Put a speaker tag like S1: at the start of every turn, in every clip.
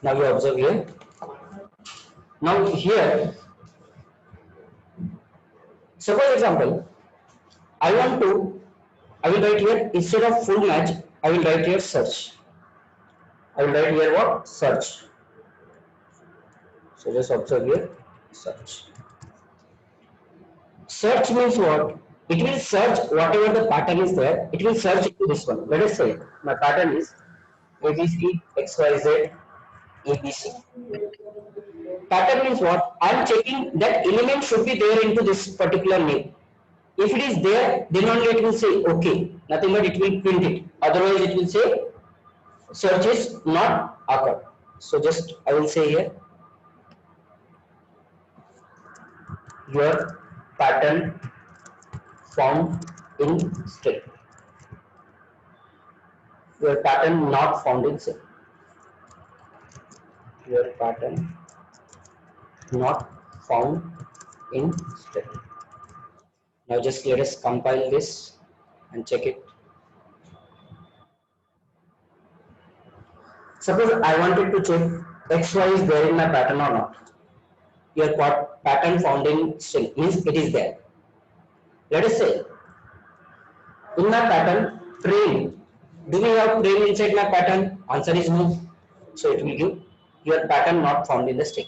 S1: Now you observe here. Now here, suppose example, I want to, I will write here instead of full match, I will write here search. I will write here what? Search. So just observe here, search. Search means what? It will search whatever the pattern is there. It will search into this one. Let us say my pattern is ABC XYZ ABC. Pattern means what? I am checking that element should be there into this particular name. If it is there, then only it will say okay. Nothing but it will print it. Otherwise, it will say search is not occurred. So just I will say here your pattern found in string. Your pattern not found in string. Your pattern not found in string. Now just let us compile this and check it. Suppose I wanted to check XY is there in my pattern or not. Your pattern found in string means it is there. Let us say in my pattern train. Do we have train inside my pattern? Answer is no. So it will give your pattern not found in the string.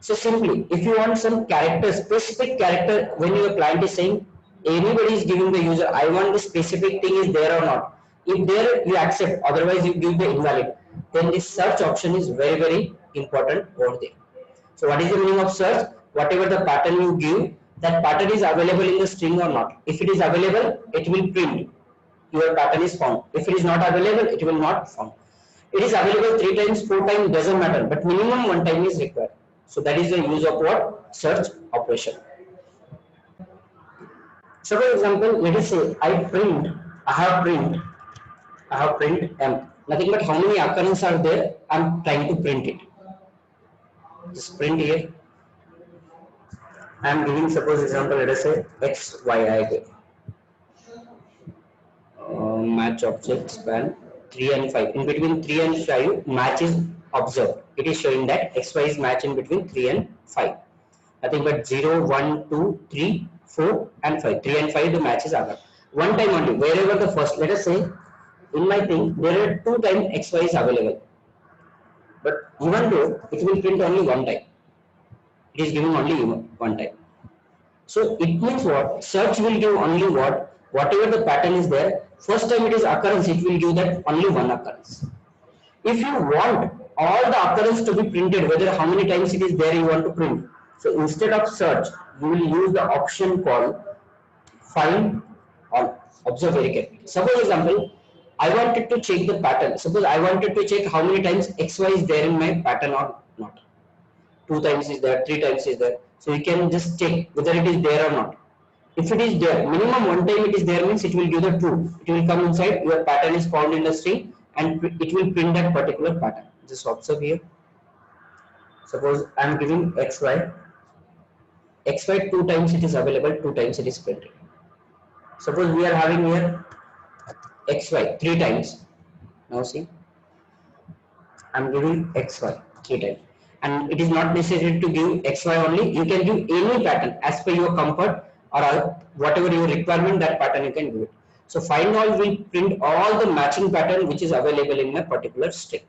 S1: So simply, if you want some character, specific character, when your client is saying anybody is giving the user, I want the specific thing is there or not. If there, you accept. Otherwise, you give the invalid. Then this search option is very, very important over there. So what is the meaning of search? Whatever the pattern you give, that pattern is available in the string or not. If it is available, it will print your pattern is found. If it is not available, it will not found. It is available 3 times, 4 times, doesn't matter, but minimum 1 time is required. So that is the use of what? Search operation. So for example, let us say I have print M. Nothing but how many occurrences are there, I am trying to print it. Just print here. I am giving suppose example, let us say X, Y, I give. Match object span 3 and 5. In between 3 and 5, match is observed. It is showing that XY is match in between 3 and 5. Nothing but 0, 1, 2, 3, 4 and 5. 3 and 5 the match is occurred. One time only, wherever the first, let us say, in my thing, there are 2 times XY is available. But even though it will print only 1 time. It is giving only 1 time. So it means what? Search will give only what? Whatever the pattern is there, first time it is occurrence, it will give that only 1 occurrence. If you want all the occurrence to be printed, whether how many times it is there you want to print, so instead of search, you will use the option called find all. Observe very carefully. Suppose example, I wanted to check the pattern. Suppose I wanted to check how many times XY is there in my pattern or not. 2 times is there, 3 times is there. So you can just check whether it is there or not. If it is there, minimum 1 time it is there means it will give the true. It will come inside, your pattern is found in the string and it will print that particular pattern. Just observe here. Suppose I am giving XY. XY 2 times it is available, 2 times it is printed. Suppose we are having here XY 3 times. Now see, I am giving XY 3 times. And it is not necessary to give XY only. You can give any pattern as per your comfort or whatever your requirement, that pattern you can give it. So find all will print all the matching pattern which is available in a particular string.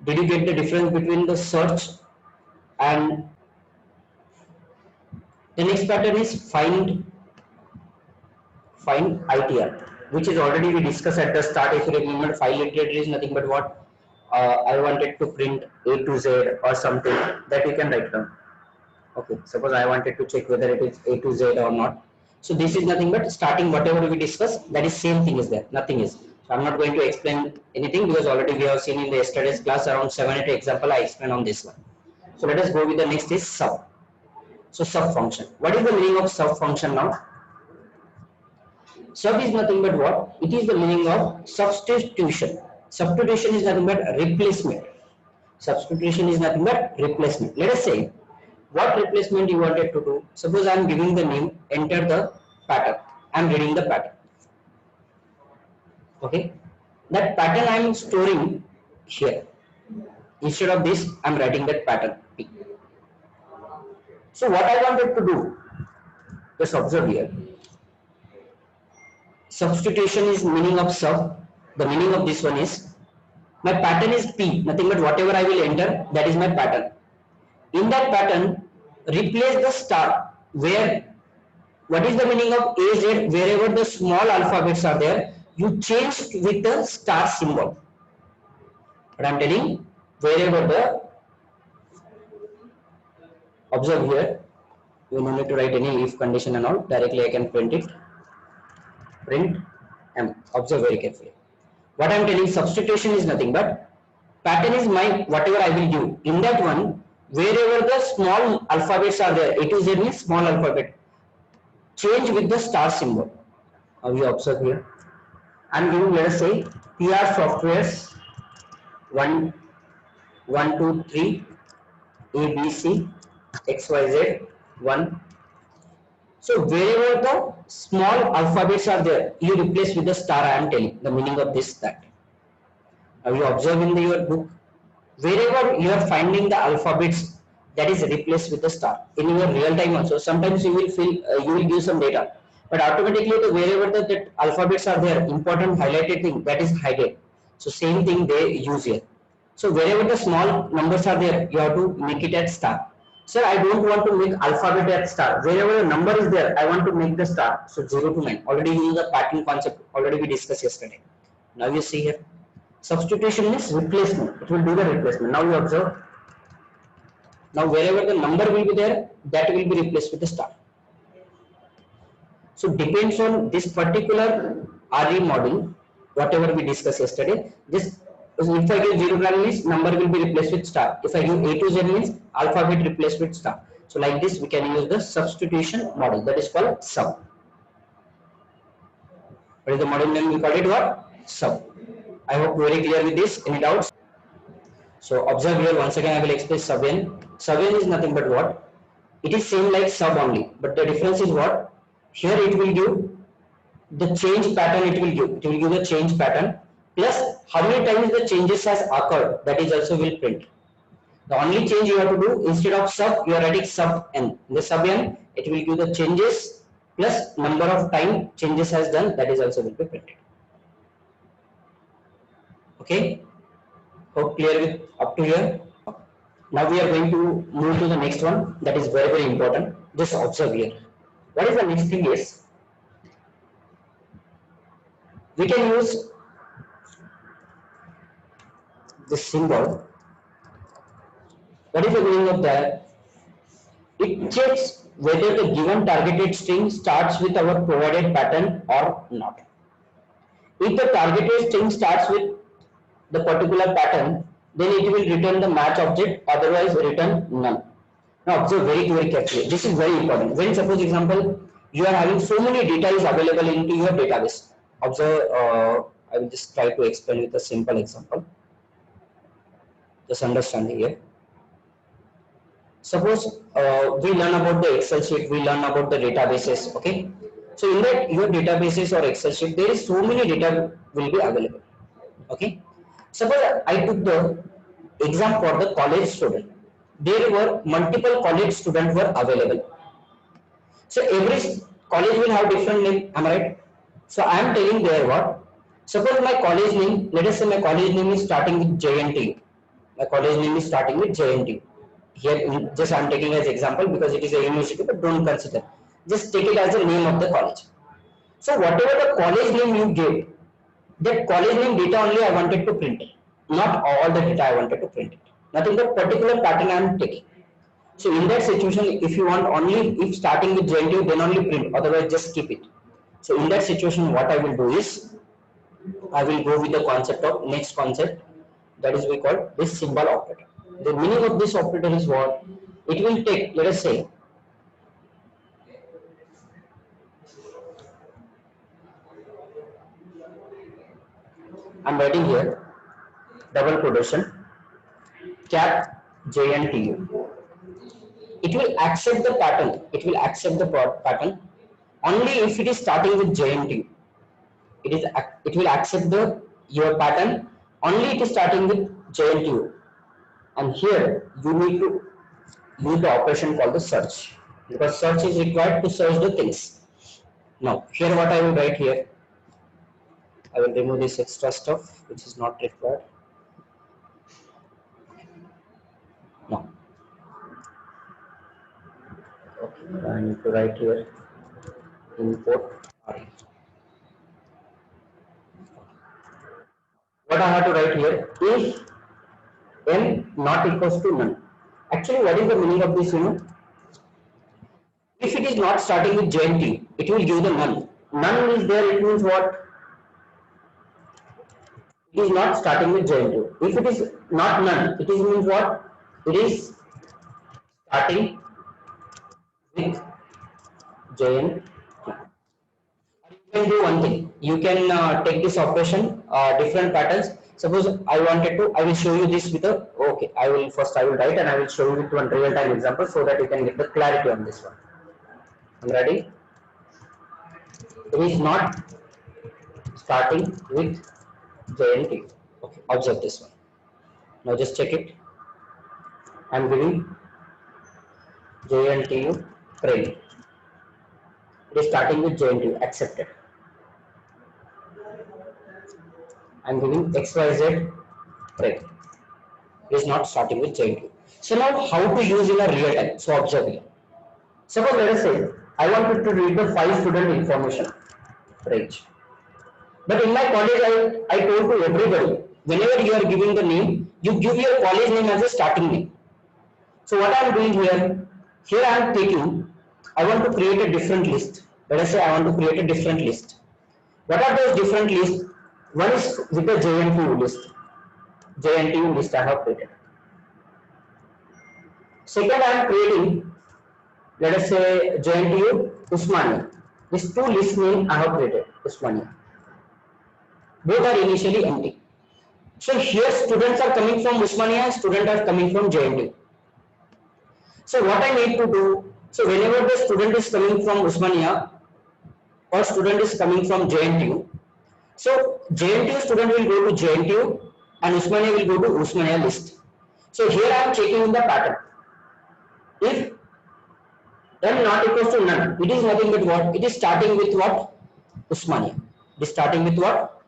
S1: Did you get the difference between the search and the next pattern is find ITR, which is already we discussed at the start. If you remember, file iterator is nothing but what? I wanted to print A to Z or something, that you can write down. Okay, suppose I wanted to check whether it is A to Z or not. So this is nothing but starting whatever we discuss, that is same thing is there, nothing is. So I'm not going to explain anything because already we have seen in the yesterday's class around 7-8 example I explained on this one. So let us go with the next is sub. So sub function. What is the meaning of sub function now? Sub is nothing but what? It is the meaning of substitution. Substitution is nothing but replacement. Substitution is nothing but replacement. Let us say what replacement you wanted to do. Suppose I am giving the name, enter the pattern. I am reading the pattern. Okay. That pattern I am storing here. Instead of this, I'm writing that pattern P. So what I wanted to do, just observe here. Substitution is meaning of sub. The meaning of this one is my pattern is P, nothing but whatever I will enter, that is my pattern. In that pattern, replace the star where, what is the meaning of AZ? Wherever the small alphabets are there, you change with the star symbol. But I am telling, wherever the, observe here, you don't need to write any if condition and all, directly I can print it. Print M. Observe very carefully. What I am telling, substitution is nothing but pattern is my whatever I will do. In that one, wherever the small alphabets are there, A to Z means small alphabet, change with the star symbol. Now you observe here. I am giving, let us say, PR softwares 1, 2, 3, ABC, XYZ 1. So wherever the small alphabets are there, you replace with the star. I am telling the meaning of this, that. Now you observe in your book, wherever you are finding the alphabets, that is replaced with the star. In your real time also, sometimes you will feel you will give some data, but automatically wherever the alphabets are there, important highlighted thing, that is hidden. So same thing they use here. So wherever the small numbers are there, you have to make it as star. Sir, I don't want to make alphabet as star. Wherever the number is there, I want to make the star. So 0 to 9. Already use the pattern concept. Already we discussed yesterday. Now you see here. Substitution means replacement. It will do the replacement. Now you observe. Now wherever the number will be there, that will be replaced with the star. So depends on this particular RE model, whatever we discussed yesterday. This, if I give 0 to 9 means number will be replaced with star. If I give A to Z means alphabet replaced with star. So like this we can use the substitution model, that is called sub. What is the model name? We call it what? Sub. I hope very clear with this. Any doubts? So observe here, once again I will explain sub n. Sub n is nothing but what? It is same like sub only, but the difference is what? Here it will give the change pattern, it will give the change pattern, plus how many times the changes has occurred, that is also will print. The only change you have to do, instead of sub, you are writing sub n. In the sub n, it will give the changes plus number of time changes has done, that is also will be printed. Okay, hope clear with up to here. Now we are going to move to the next one, that is very, very important. Just observe here. What is the next thing is, we can use this symbol. What is the meaning of that? It checks whether the given targeted string starts with our provided pattern or not. If the targeted string starts with the particular pattern, then it will return the match object, otherwise return none. Now observe very, very carefully. This is very important. When suppose example, you are having so many data is available into your database. Observe, I will just try to explain with a simple example. Just understand here. Suppose we learn about the Excel sheet, we learn about the databases, okay? So in that your databases or Excel sheet, there is so many data will be available, okay? Suppose I took the exam for the college student. There were multiple college students were available. So every college will have different name, am I right? So I am telling there what? Suppose my college name, let us say my college name is starting with JNTU. My college name is starting with JNTU. Here just I am taking as example because it is a university, but don't consider. Just take it as the name of the college. So whatever the college name you gave, that college name data only I wanted to print it. Not all the data I wanted to print it. Nothing but particular pattern I am taking. So in that situation, if you want only if starting with JNTU, then only print, otherwise just keep it. So in that situation, what I will do is, I will go with the concept of next concept, that is we call this symbol operator. The meaning of this operator is what? It will take, let us say, I am writing here, double quotation, cap JNTU. It will accept the pattern. It will accept the pattern only if it is starting with JNTU. It will accept the your pattern only it is starting with JNTU. and here you need to use the operation called the search, because search is required to search the things. Now here what I will write here, I will remove this extra stuff which is not required. Now okay, I need to write here import RE. What I have to write here is n not equals to none. Actually, what is the meaning of this? If it is not starting with JNT, it will give the none. None is there, it means what? It is not starting with JNT. If it is not none, it is means what? It is starting with JNT. You can do one thing. You can take this operation, different patterns. Suppose I wanted to, I will show you this with a, okay, I will write and I will show you with one real time example so that you can get the clarity on this one. I'm ready. It is not starting with JNT. Okay, observe this one. Now just check it. I'm giving JNTU train. It is starting with JNTU, accepted. I'm giving XYZ train. It is not starting with JNTU. So now how to use in a real time? So observe here. Suppose let us say I wanted to read the 5 student information range. But in my college, I told to everybody, whenever you are giving the name, you give your college name as a starting name. So what I am doing here I am taking, I want to create a different list. Let us say I want to create a different list. What are those different lists? One is with the JNTU list. JNTU list I have created. Second, I am creating, let us say JNTU Usmania. These two list name I have created, Usmania. Both are initially empty. So here students are coming from Usmania and students are coming from JNTU. So what I need to do, so whenever the student is coming from Usmania or student is coming from JNTU, so JNTU student will go to JNTU and Usmania will go to Usmania list. So here I am checking in the pattern. If n not equals to none, it is nothing but what? It is starting with what? Usmania. It is starting with what?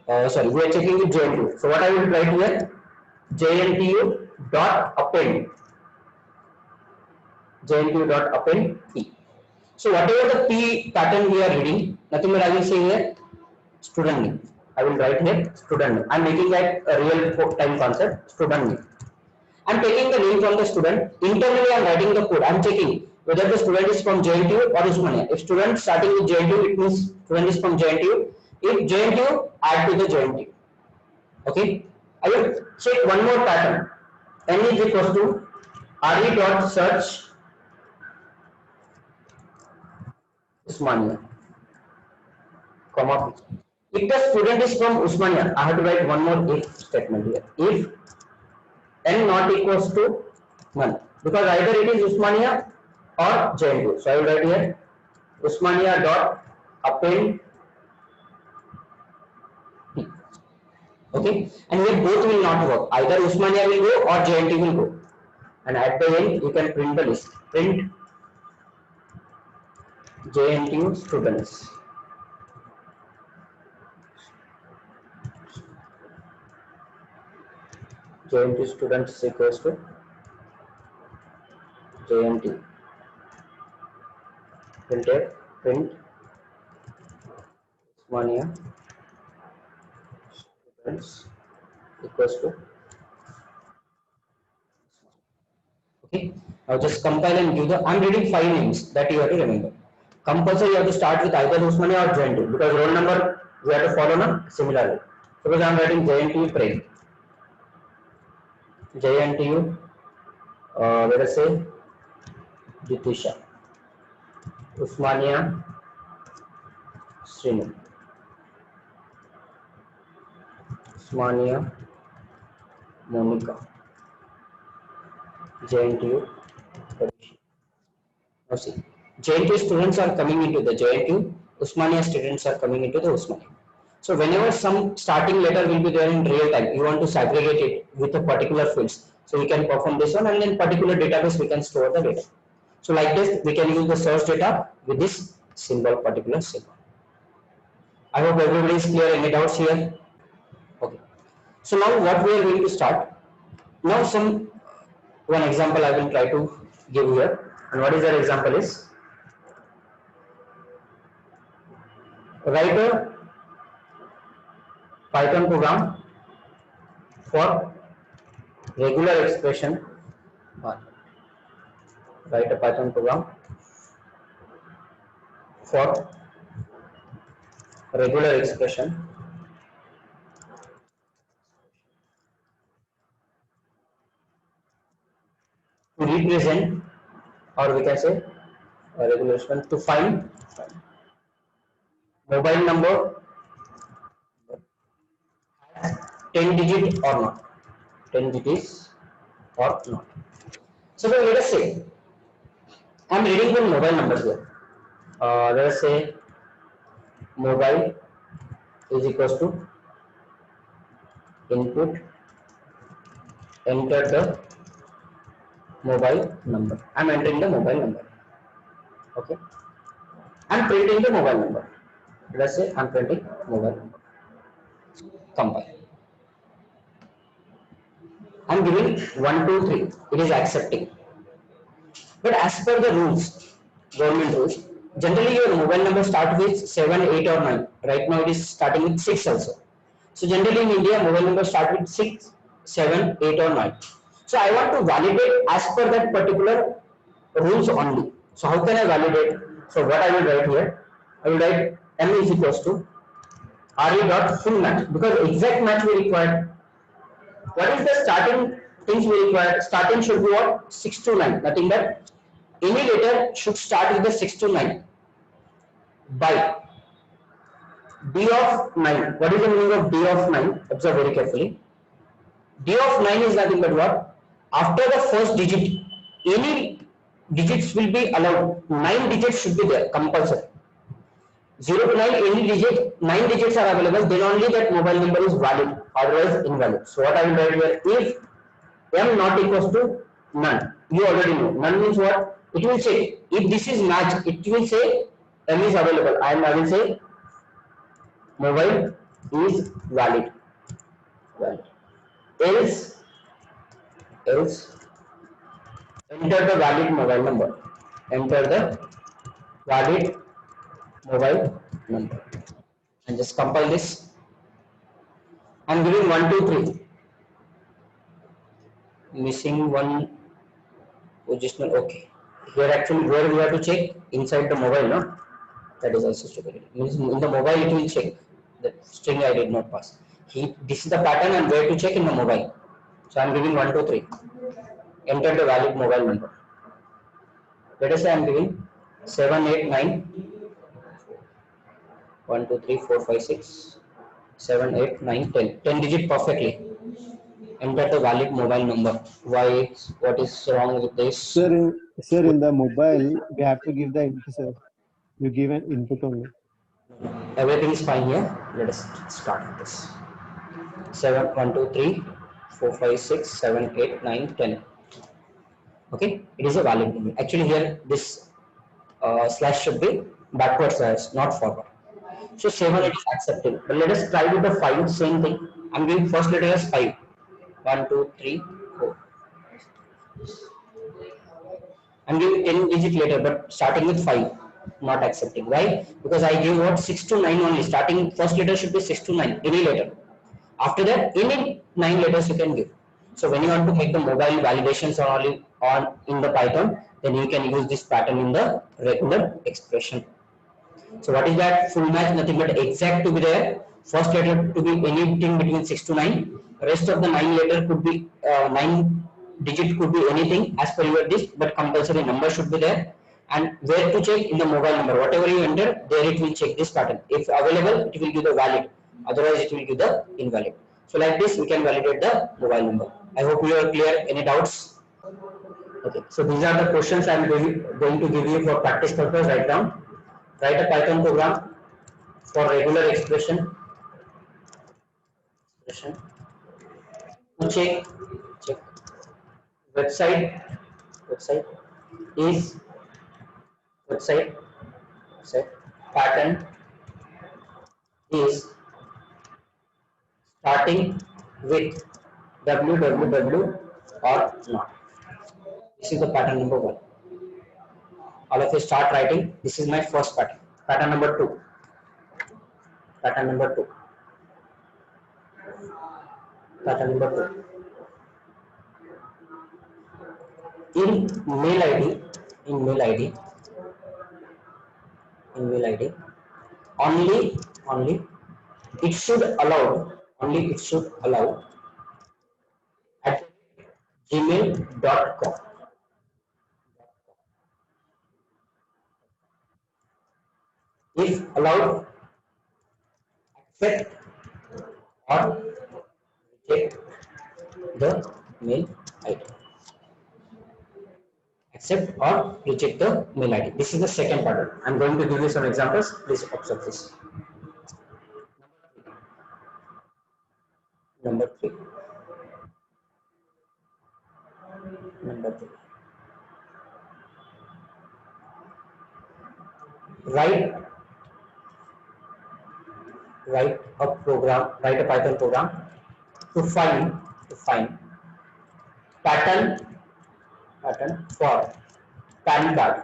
S1: Sorry, we are checking with JNTU. So what I will write here, JNTU dot append, JNTU dot append P. So whatever the P pattern we are reading, nothing but I will say here student name. I will write here student name. I am making that a real time concept, student name. I am taking the name from the student. Internally I am writing the code. I am checking whether the student is from JNTU or Usmania. If student starting with JNTU, it means student is from JNTU. If JNTU, add to the JNTU. Okay. I will check one more pattern. N is equals to RE dot search Usmania, comma. If the student is from Usmania, I have to write one more if statement here. If n not equals to none, because either it is Usmania or JNTU. So I will write here Usmania dot append P. Okay, and here both will not work. Either Usmania will go or JNTU will go. And at the end, you can print the list. Print JNTU students. JNTU students equals to JNTU. Print Usmania students equals to. Okay. Now just compile and give the. I'm reading 5 names that you have to remember. Compulsory you have to start with either Usmania or JNTU because roll number we have to follow na similarly. Suppose I am writing JNTU Prem. JNTU, let us say Jitisha, Usmania Srinu, Usmania Monica, JNTU. Now see, JNTU students are coming into the JNTU, Usmania students are coming into the Usmania. So whenever some starting letter will be there in real time, you want to segregate it with a particular fields. So we can perform this one, and then particular database we can store the data. So like this, we can use the source data with this symbol, particular symbol. I hope everybody is clear. Any doubts here? Okay. So now what we are going to start. Now one example I will try to give here. And what is that example is? Write a Python program for regular expression. Write a Python program for regular expression to represent, or we can say a regular expression to find mobile number 10 digit or not, 10 digits or not. So then let us say I am reading the mobile numbers here. Let us say mobile is equals to input, enter the mobile number. I am entering the mobile number. Okay. I am printing the mobile number. Let us say I am printing mobile number. Compile. I am giving 1, 2, 3. It is accepting. But as per the rules, government rules, generally your mobile number start with 7, 8 or 9. Right now it is starting with 6 also. So generally in India, mobile number start with 6, 7, 8 or 9. So I want to validate as per that particular rules only. So how can I validate? So what I will write here, I will write m is equals to re dot full match, because exact match we require. What is the starting things we require? Starting should be what? 6 to 9. Nothing but any letter should start with the 6 to 9 by d of 9. What is the meaning of d of 9? Observe very carefully. D of 9 is nothing but what? After the first digit, any digits will be allowed. 9 digits should be there, compulsory. 0 to 9, any digit, 9 digits are available, then only that mobile number is valid, otherwise invalid. So what I will write here, if m not equals to none, you already know. None means what? It will say, if this is match, it will say m is available, and I will say mobile is valid. Else enter the valid mobile number. Enter the valid mobile number. And just compile this. I am giving 1, 2, 3. Missing one positional. Okay. Here actually where we have to check inside the mobile, no? That is also stupid. Means in the mobile it will check the string I did not pass. This is the pattern and where to check in the mobile. So I am giving 1, 2, 3. Enter the valid mobile number. Let us say I am giving 7, 8, 9. 1, 2, 3, 4, 5, 6, 7, 8, 9, 10. 10 digit perfectly. Enter the valid mobile number. Why? What is wrong with this?
S2: Sir, in the mobile, we have to give the input, sir. You give an input only.
S1: Everything is fine here. Let us start with this. 7, 1, 2, 3, 4, 5, 6, 7, 8, 9, 10. Okay, it is a valid number. Actually, here this slash should be backward slash, not forward. So 7 it is accepted. But let us try with the 5. Same thing. I'm giving first letter as 5. 1, 2, 3, 4. I'm giving 10 digit later, but starting with 5. Not accepting. Why? Because I give what 6 to 9 only. Starting first letter should be 6 to 9. Any letter. After that, any 9 letters you can give. So when you want to make the mobile validations on in the Python, then you can use this pattern in the regular expression. So what is that? Full match, nothing but exact to be there. First letter to be anything between 6 to 9. Rest of the 9 letter could be 9 digit could be anything as per your disk, but compulsory number should be there. And where to check? In the mobile number. Whatever you enter, there it will check this pattern. If available, it will give the valid. Otherwise, it will give the invalid. So like this, we can validate the mobile number. I hope you are clear. Any doubts? Okay. So these are the questions I am going to give you for practice purpose. Write down. Write a Python program for regular expression To check website is website pattern is starting with www or not. This is the pattern number 1. All of you start writing. This is my first pattern. Pattern number 2. Pattern number 2. Pattern number 2. In mail ID, only it should allow at gmail.com. If allowed, accept or reject the mail ID. Accept or reject the mail ID. This is the second pattern. I am going to give you some examples. Please observe this. Number 3. Write a Python program to find pattern for PAN card.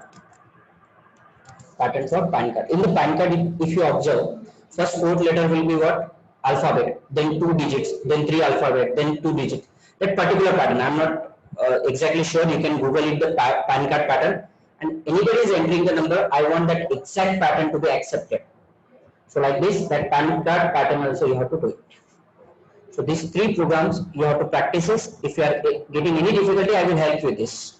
S1: Pattern for PAN card. In the PAN card, if you observe, first 4th letter will be what? Alphabet, then 2 digits, then 3 alphabet, then 2 digits. That particular pattern, I am not exactly sure. You can Google it, the PAN card pattern, and anybody is entering the number. I want that exact pattern to be accepted. So like this, that PAN card pattern also you have to do it. So these 3 programs you have to practice this. If you are getting any difficulty, I will help you with this.